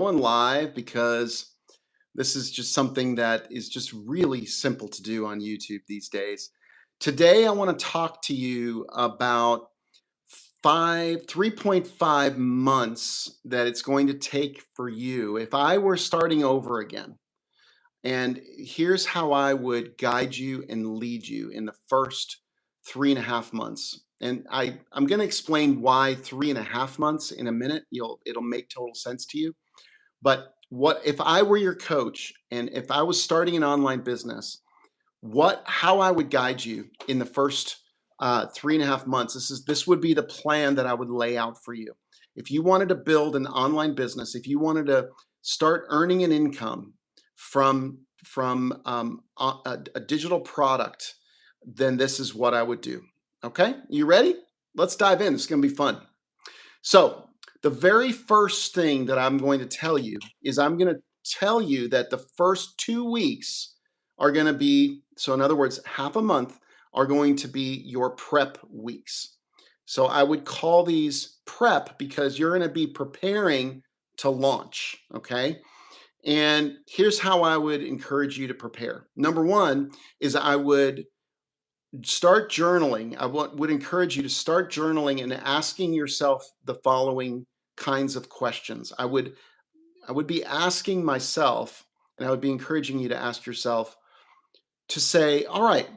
Going live because this is just something that is just really simple to do on YouTube these days. Today, I want to talk to you about 3.5 months that it's going to take for you if I were starting over again. And here's how I would guide you and lead you in the first 3.5 months. And I'm going to explain why 3.5 months in a minute. It'll make total sense to you. But what if I were your coach and if I was starting an online business, how I would guide you in the first 3.5 months? This would be the plan that I would lay out for you. If you wanted to build an online business, if you wanted to start earning an income from a digital product, then this is what I would do. Okay, you ready? Let's dive in. It's going to be fun. So, the very first thing that I'm going to tell you is I'm going to tell you that the first 2 weeks are going to be, so in other words, half a month are going to be your prep weeks. So I would call these prep because you're going to be preparing to launch. Okay. And here's how I would encourage you to prepare. Number one is I would start journaling. Would encourage you to start journaling and asking yourself the following kinds of questions. I would be asking myself, and I would be encouraging you to ask yourself to say, all right,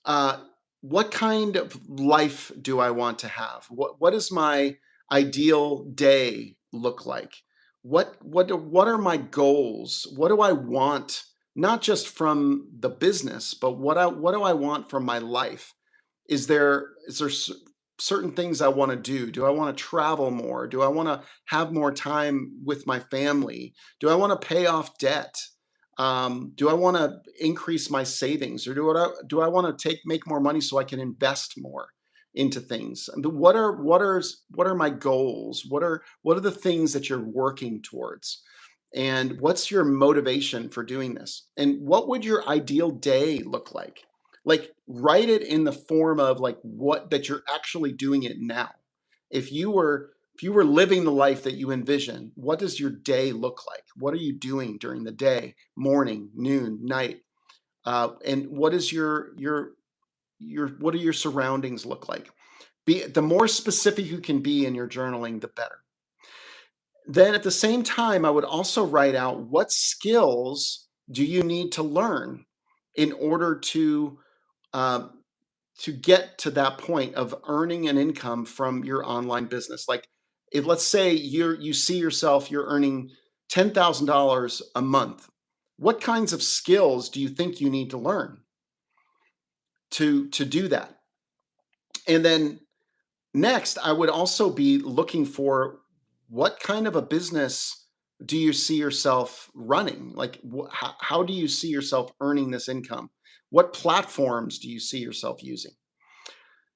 uh, what kind of life do I want to have? What does my ideal day look like? What are my goals? What do I want? Not just from the business, but what do I want from my life? Is there certain things I want to do? Do I want to travel more? Do I want to have more time with my family? Do I want to pay off debt? Do I want to increase my savings, or do I want to make more money so I can invest more into things? And what are my goals? What are the things that you're working towards? And what's your motivation for doing this? And what would your ideal day look like? Like, write it in the form of like what that you're actually doing it now. If you were living the life that you envision, what does your day look like? What are you doing during the day, morning, noon, night? And what do your surroundings look like? The more specific you can be in your journaling, the better. Then at the same time, I would also write out what skills do you need to learn in order uh, to get to that point of earning an income from your online business. Like, if let's say you see yourself you're earning $10,000 a month, what kinds of skills do you think you need to learn to do that? And then next, I would also be looking for what kind of a business do you see yourself running? Like, how do you see yourself earning this income? What platforms do you see yourself using?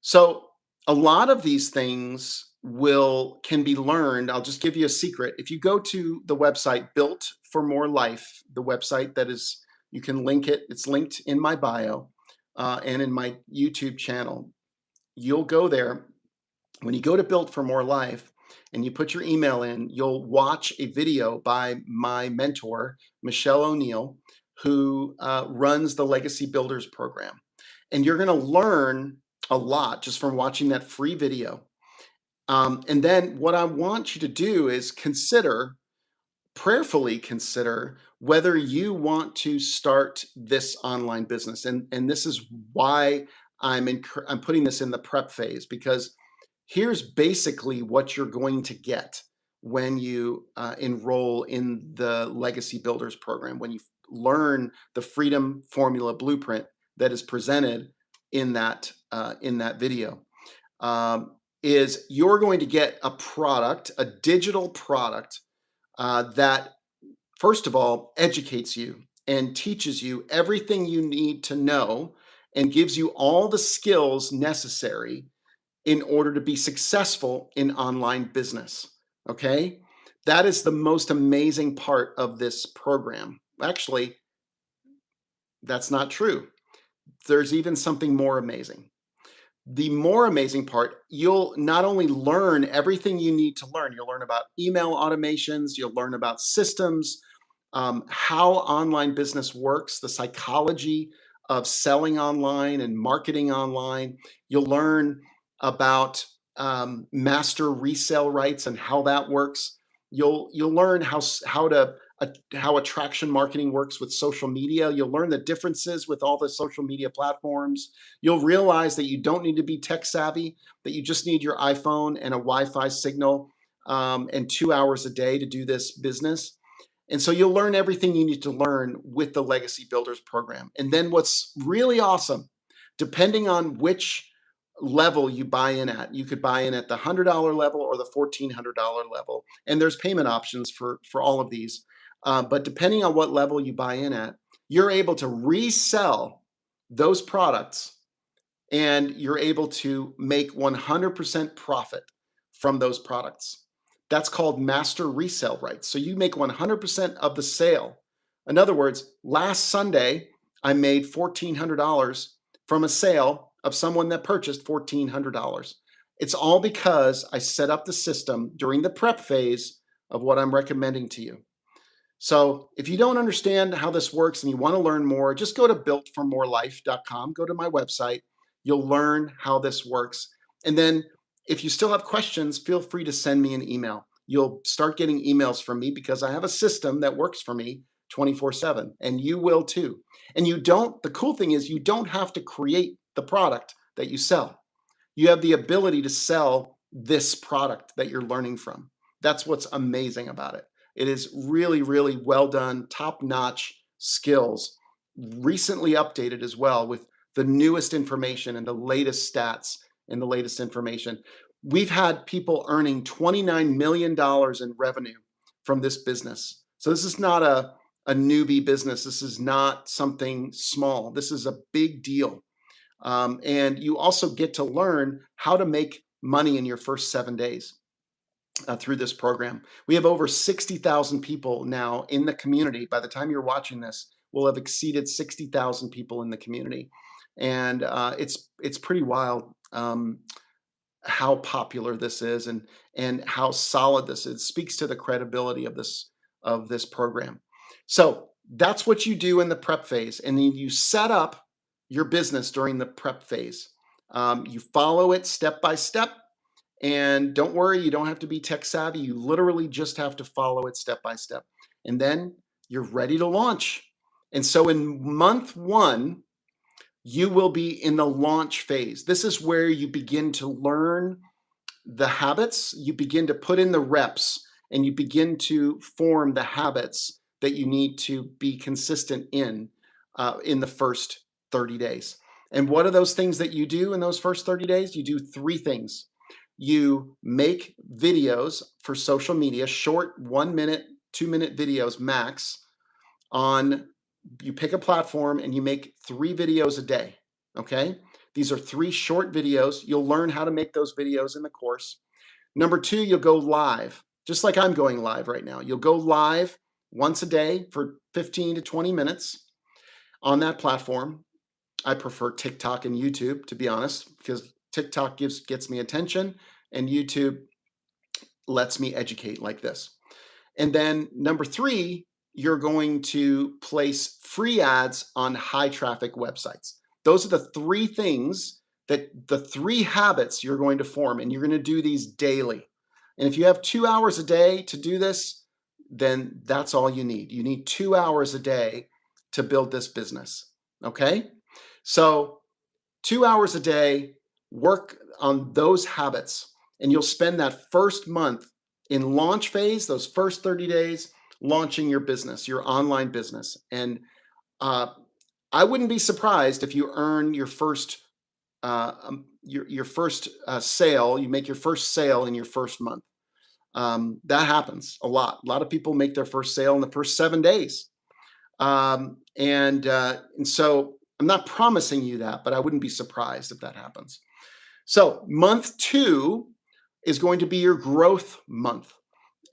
So a lot of these things will can be learned. I'll just give you a secret. If you go to the website Built for More Life, the website that is, you can link it. It's linked in my bio and in my YouTube channel. You'll go there. When you go to Built for More Life and you put your email in, you'll watch a video by my mentor, Michelle O'Neill, who runs the Legacy Builders program. And you're going to learn a lot just from watching that free video. And then what I want you to do is prayerfully consider whether you want to start this online business. And this is why I'm putting this in the prep phase, because here's basically what you're going to get when you enroll in the Legacy Builders program, when you learn the Freedom Formula Blueprint that is presented in that video. Is you're going to get a digital product that, first of all, educates you and teaches you everything you need to know and gives you all the skills necessary in order to be successful in online business. Okay? That is the most amazing part of this program. Actually, that's not true. There's even something more amazing. The more amazing part, you'll not only learn everything you need to learn, you'll learn about email automations, you'll learn about systems, how online business works, the psychology of selling online and marketing online. You'll learn about master resale rights and how that works. You'll learn how attraction marketing works with social media. You'll learn the differences with all the social media platforms. You'll realize that you don't need to be tech savvy, that you just need your iPhone and a Wi-Fi signal and 2 hours a day to do this business. And so you'll learn everything you need to learn with the Legacy Builders program. And then what's really awesome, depending on which level you buy in at, you could buy in at the $100 level or the $1,400 level. And there's payment options for all of these. But depending on what level you buy in at, you're able to resell those products and you're able to make 100% profit from those products. That's called master resale rights. So you make 100% of the sale. In other words, last Sunday, I made $1,400 from a sale of someone that purchased $1,400. It's all because I set up the system during the prep phase of what I'm recommending to you. So if you don't understand how this works and you want to learn more, just go to builtformorelife.com, go to my website. You'll learn how this works. And then if you still have questions, feel free to send me an email. You'll start getting emails from me because I have a system that works for me 24/7, and you will too. And the cool thing is you don't have to create the product that you sell. You have the ability to sell this product that you're learning from. That's what's amazing about it. It is really, really well done, top-notch skills, recently updated as well with the newest information and the latest stats and the latest information. We've had people earning $29 million in revenue from this business. So this is not a newbie business. This is not something small. This is a big deal. And you also get to learn how to make money in your first 7 days through this program. We have over 60,000 people now in the community. By the time you're watching this, we'll have exceeded 60,000 people in the community. And it's pretty wild how popular this is and how solid this is. It speaks to the credibility of this program. So that's what you do in the prep phase. And then you set up your business during the prep phase. You follow it step by step. And don't worry, you don't have to be tech savvy. You literally just have to follow it step by step. And then you're ready to launch. And so in month 1, you will be in the launch phase. This is where you begin to learn the habits, you begin to put in the reps, and you begin to form the habits that you need to be consistent in the first 30 days. And what are those things that you do in those first 30 days? You do 3 things. You make videos for social media, short 1-minute, 2-minute videos max you pick a platform and you make 3 videos a day, okay? These are 3 short videos. You'll learn how to make those videos in the course. Number 2, you'll go live, just like I'm going live right now. You'll go live once a day for 15 to 20 minutes on that platform. I prefer TikTok and YouTube, to be honest, because TikTok gets me attention and YouTube lets me educate like this. And then number 3, you're going to place free ads on high traffic websites. Those are the 3 things the 3 habits you're going to form, and you're going to do these daily. And if you have 2 hours a day to do this, then that's all you need. You need 2 hours a day to build this business. Okay? So 2 hours a day, work on those habits, and you'll spend that first month in launch phase, those first 30 days, launching your business, your online business. And I wouldn't be surprised if you earn your first sale. You make your first sale in your first month. That happens a lot. A lot of people make their first sale in the first 7 days. And so I'm not promising you that, but I wouldn't be surprised if that happens. So month 2 is going to be your growth month.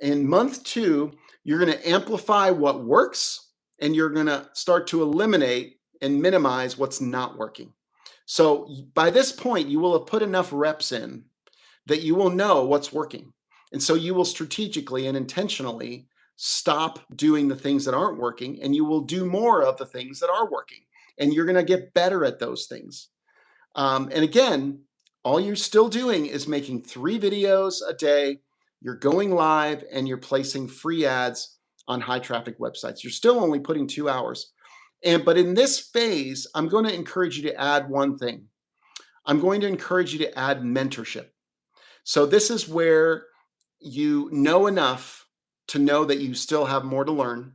In month 2, you're going to amplify what works and you're going to start to eliminate and minimize what's not working. So by this point, you will have put enough reps in that you will know what's working. And so you will strategically and intentionally stop doing the things that aren't working, and you will do more of the things that are working. And you're going to get better at those things. And again, all you're still doing is making 3 videos a day. You're going live and you're placing free ads on high traffic websites. You're still only putting 2 hours. But in this phase, I'm going to encourage you to add one thing. I'm going to encourage you to add mentorship. So this is where you know enough to know that you still have more to learn.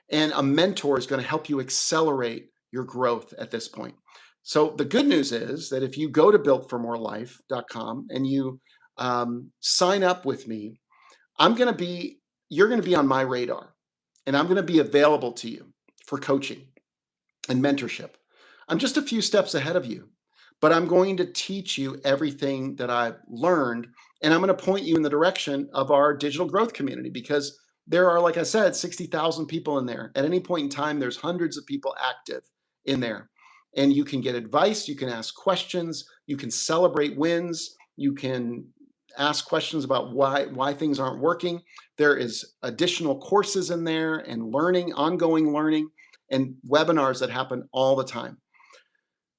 And a mentor is going to help you accelerate your growth at this point. So the good news is that if you go to builtformorelife.com and you sign up with me, you're going to be on my radar, and I'm going to be available to you for coaching and mentorship. I'm just a few steps ahead of you, but I'm going to teach you everything that I've learned, and I'm going to point you in the direction of our digital growth community, because there are, like I said, 60,000 people in there. At any point in time, there's hundreds of people active in there. And you can get advice, you can ask questions, you can celebrate wins, you can ask questions about why things aren't working. There is additional courses in there and learning, ongoing learning, and webinars that happen all the time.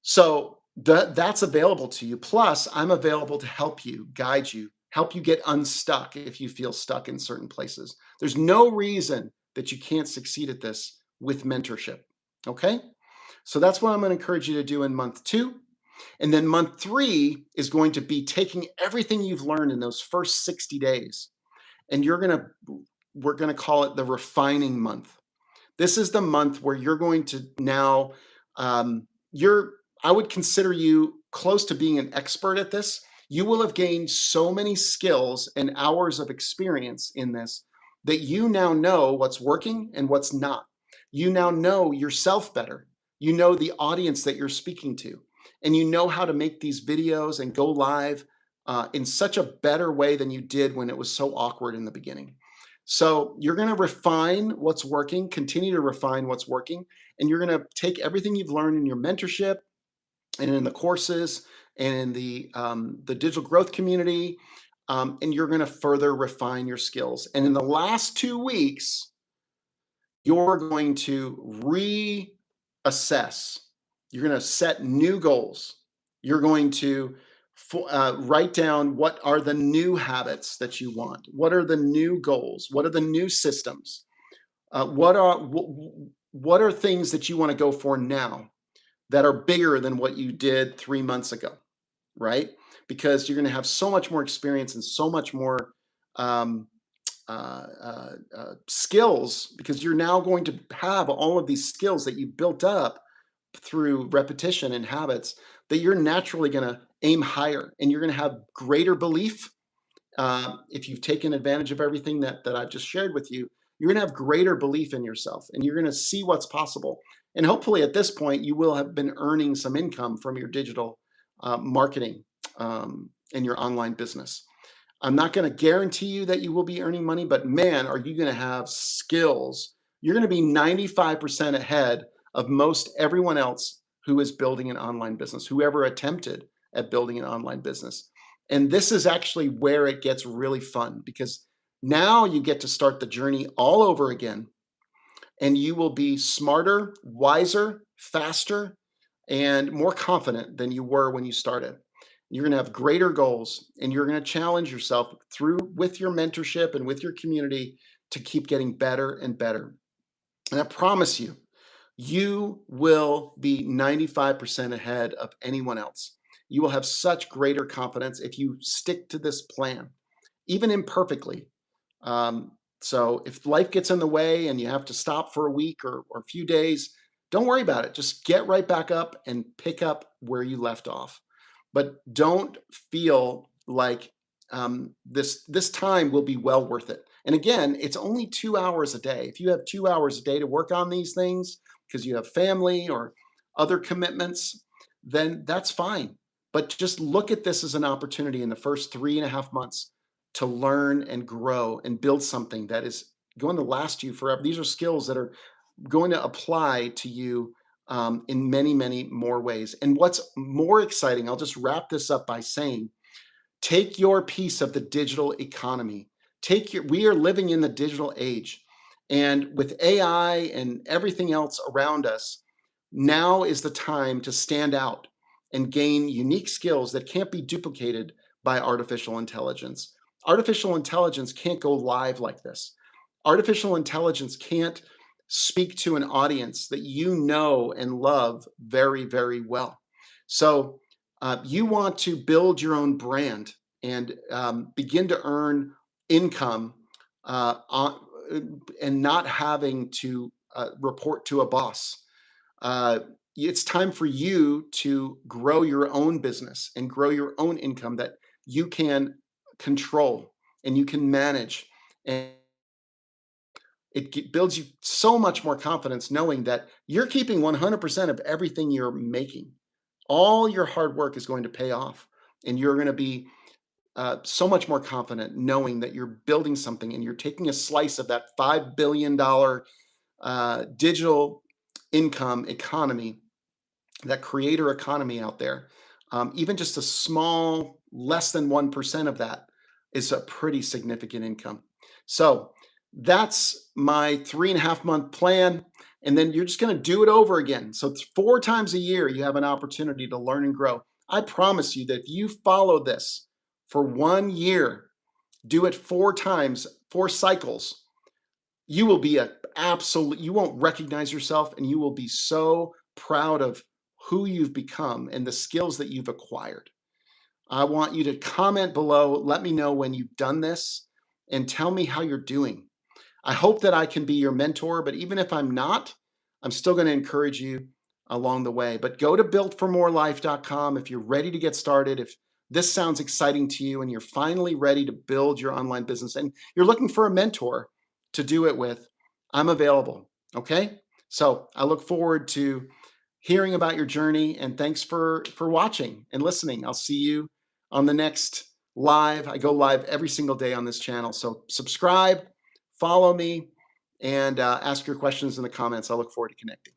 So that's available to you. Plus, I'm available to help you, guide you, help you get unstuck if you feel stuck in certain places. There's no reason that you can't succeed at this with mentorship. Okay? So that's what I'm going to encourage you to do in month 2. And then month 3 is going to be taking everything you've learned in those first 60 days. And we're going to call it the refining month. This is the month where you're going to now, I would consider you close to being an expert at this. You will have gained so many skills and hours of experience in this that you now know what's working and what's not. You now know yourself better. You know the audience that you're speaking to, and you know how to make these videos and go live in such a better way than you did when it was so awkward in the beginning. So you're going to refine what's working, continue to refine what's working, and you're going to take everything you've learned in your mentorship and in the courses and in the digital growth community, and you're going to further refine your skills. And in the last 2 weeks, you're going to reassess. You're going to set new goals. You're going to write down what are the new habits that you want. What are the new goals? What are the new systems? What are things that you want to go for now that are bigger than what you did 3 months ago, right? Because you're going to have so much more experience and so much more um, skills, because you're now going to have all of these skills that you built up through repetition and habits, that you're naturally going to aim higher, and you're going to have greater belief. If you've taken advantage of everything that I've just shared with you, you're going to have greater belief in yourself, and you're going to see what's possible. And hopefully at this point, you will have been earning some income from your digital marketing and your online business. I'm not going to guarantee you that you will be earning money, but man, are you going to have skills. You're going to be 95% ahead of most everyone else who is building an online business, whoever attempted at building an online business. And this is actually where it gets really fun, because now you get to start the journey all over again, and you will be smarter, wiser, faster, and more confident than you were when you started. You're going to have greater goals, and you're going to challenge yourself through with your mentorship and with your community to keep getting better and better. And I promise you, you will be 95% ahead of anyone else. You will have such greater confidence if you stick to this plan, even imperfectly. So if life gets in the way and you have to stop for a week or a few days, don't worry about it. Just get right back up and pick up where you left off. But don't feel like this time will be well worth it. And again, it's only 2 hours a day. If you have 2 hours a day to work on these things because you have family or other commitments, then that's fine. But just look at this as an opportunity in the first 3.5 months to learn and grow and build something that is going to last you forever. These are skills that are going to apply to you in many, many more ways. And what's more exciting, I'll just wrap this up by saying, take your piece of the digital economy. We are living in the digital age. And with AI and everything else around us, now is the time to stand out and gain unique skills that can't be duplicated by artificial intelligence. Artificial intelligence can't go live like this. Artificial intelligence can't speak to an audience that you know and love very, very well. So, you want to build your own brand and begin to earn income and not having to report to a boss. Uh, it's time for you to grow your own business and grow your own income that you can control and you can manage. And builds you so much more confidence knowing that you're keeping 100% of everything you're making. All your hard work is going to pay off, and you're going to be so much more confident knowing that you're building something and you're taking a slice of that $5 billion digital income economy, that creator economy out there. Even just a small, less than 1% of that is a pretty significant income. So that's my 3.5 month plan. And then you're just going to do it over again. So it's 4 times a year you have an opportunity to learn and grow. I promise you that if you follow this for 1 year, do it 4 times, 4 cycles, you will be a absolute, you won't recognize yourself and you will be so proud of who you've become and the skills that you've acquired. I want you to comment below, let me know when you've done this and tell me how you're doing. I hope that I can be your mentor, but even if I'm not, I'm still going to encourage you along the way. But go to builtformorelife.com if you're ready to get started. If this sounds exciting to you and you're finally ready to build your online business and you're looking for a mentor to do it with, I'm available. Okay? So I look forward to hearing about your journey, and thanks for watching and listening. I'll see you on the next live. I go live every single day on this channel. So subscribe, follow me, and ask your questions in the comments. I look forward to connecting.